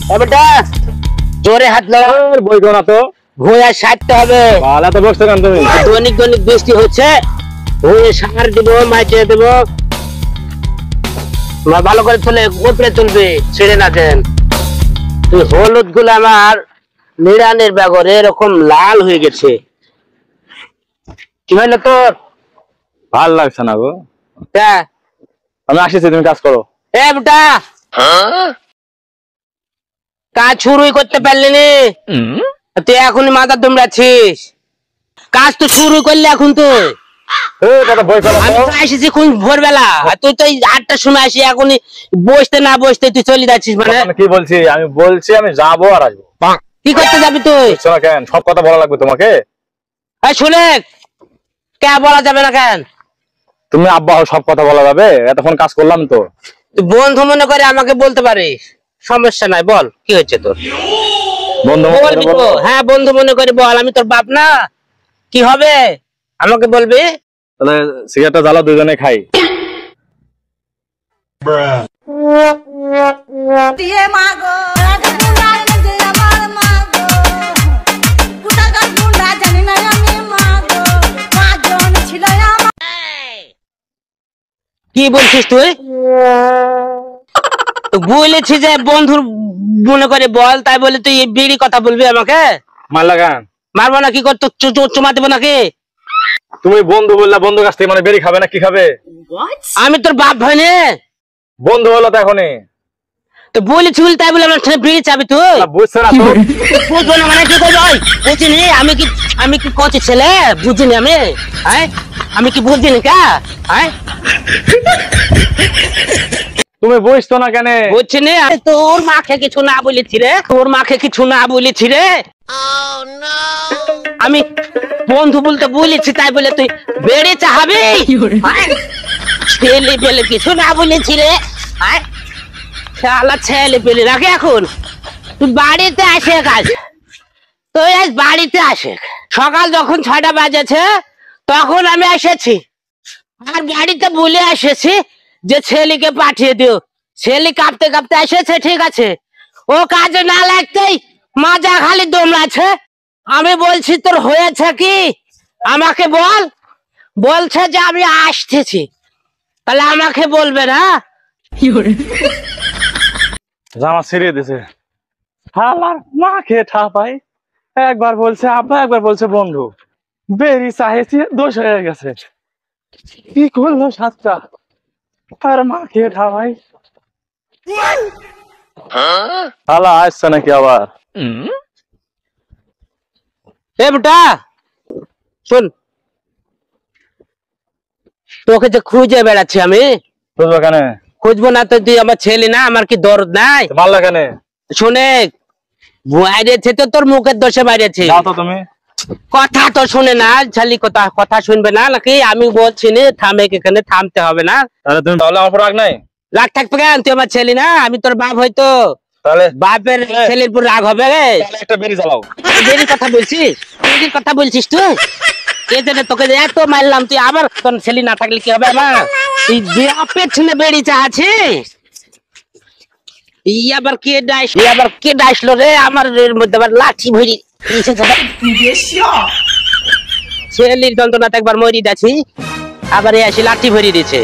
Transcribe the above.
বেটা জোরে হাত লাগা, বই না তো ভুঁইয়া সারতে হবে। ভালো তো বসছো কেন তুমি? দৈনিক দৈনিক বৃষ্টি হচ্ছে, ভুঁইয়ে সার দিব, মাইটে দেব, ভালো করে তুলে উপরে তুলবে, ছেড়ে না দেন। তুই হলুদ গুলো আমার নিড়ানের ব্যাগরে এরকম লাল হয়ে গেছে, কি হইলো তোর? ভাল লাগছে না গো। হ্যাঁ আমি আসিছি, তুমি কাজ করো। এ বেটা কাজ শুরুই করতে পারলি নি, তুই এখনই মাথা দুমড়াচ্ছিস। কাজ তো শুরু করলি এখন তুই। বই আমি তো আসিছি কোন ভোরবেলা, আর তুই তো 8টার সময় আসি, এখনই বসতে না বসতে তুই চলে যাচ্ছিস। মানে কি বলছি? আমি বলছি আমি যাবো আর আসবো। কি করতে যাবি তুই? কেন সব কথা বলা লাগবে তোমাকে? শুনে কে বলা যাবে না কেন? তুমি আব্বা হও, সব কথা বলা যাবে? এতক্ষণ কাজ করলাম তো। তুই বন্ধু মনে করে আমাকে বলতে পারিস, সমস্যা নাই। বল কি হচ্ছে তোর? বন্ধু বলবি তো? হ্যাঁ বন্ধু মনে করে বল, আমি তোর বাপ না, কি হবে? আমাকে বলবি। তাহলে সিগারেটটা জ্বালা, দুজনে খাই। কি বলছিস তুই? বলেছি যে বন্ধুর মনে করে বল, তাই বলে তুই বিড়ি কথা বলবি আমাকে? মারলা কেন? মারবো না, কি করতো? চুমা দেবো নাকি? তুমি বন্ধু বললা, বন্ধু কাছ থেকে মানে বেরি খাবে না কি খাবে? আমি তোর বাপ ভাই নে, বন্ধু হলো তো এখনই। তো বলেছি বলি তাই বলে আমার সাথে বিড়ি চাবি তুই? বুঝছো না তো? বুঝবো না মানে কি করবো? বুঝিনি আমি কি কচি ছেলে? বুঝিনি আমি কি বুঝিনি কা? তুমি বুঝতো না কেন? বুঝছি নি, তোর মাকে কিছু না বলেছি রে, তোর মাকে কিছু না বলেছি রে। আমি বন্ধু বলতে বলেছি তাই বলে তুই বেড়ে চাহাবি? ছেলে পেলে কিছু না বলেছি রে। শালা ছেলে পেলে রাখে এখন। তুই বাড়িতে আসে কাজ, তুই আজ বাড়িতে আসে। সকাল যখন 6টা বাজেছে তখন আমি এসেছি, আর বাড়িতে বলে এসেছি যে ছেলেকে পাঠিয়ে দিও। ছেলে কাঁপতে কাঁপতে এসেছে, ঠিক আছে, ও কাজে না লাগতেই মাজা খালি দমলাছে। আমি বলছি তোর হয়েছে কি আমাকে বল, বলছে যে আমি আসতেছি। তাহলে আমাকে বলবে না? জামা ছিঁড়ে দিছে। হালার মা খেয়ে ঠা পাই, একবার বলছে আব্বা, একবার বলছে বন্ধু, বেরি চাহেছি দোষ হয়ে গেছে। কি করলো সাতটা, আর মা খেয়ে ঠা ভাই। হালা আসছে নাকি আবার? এ বেটা শোন, তোকে যে খুঁজে বেড়াচ্ছি আমি। বুঝবো কেন? খুঁজবো না তো তুই আমার ছেলে না? আমার কি দরদ নাই? মারলা কেন? শুনে বাইরেছে তো তোর মুখের দোষে বাইরেছে। যাও তো তুমি। কথা তো শুনে না, ছালি কথা শুনবে না নাকি? আমি বলছি নি থামে, এখানে থামতে হবে না। তাহলে তুমি তাহলে আমার রাগ নাই? রাগ থাকবে কেন? তুই আমার ছেলে না, আমি তোর বাপ হয়তো। তাহলে বাপের ছেলের উপর রাগ হবে রে? একটা বেরি জ্বালাও। বেরির কথা বলছিস? বেরির কথা বলছিস তুই? কে জানে তোকে এত মারলাম, তুই আবার তোর ছেলে না থাকলে কি হবে আমার? তুই বাপের ছেলে বেরি চাচ্ছিস? আবার কে ডাইসলো রে আমার মধ্যে? আবার লাঠি ভরি ছেলের যন্ত্রণাতে একবার মরি যাচ্ছি, আবার এসে লাঠি ভরি দিচ্ছে।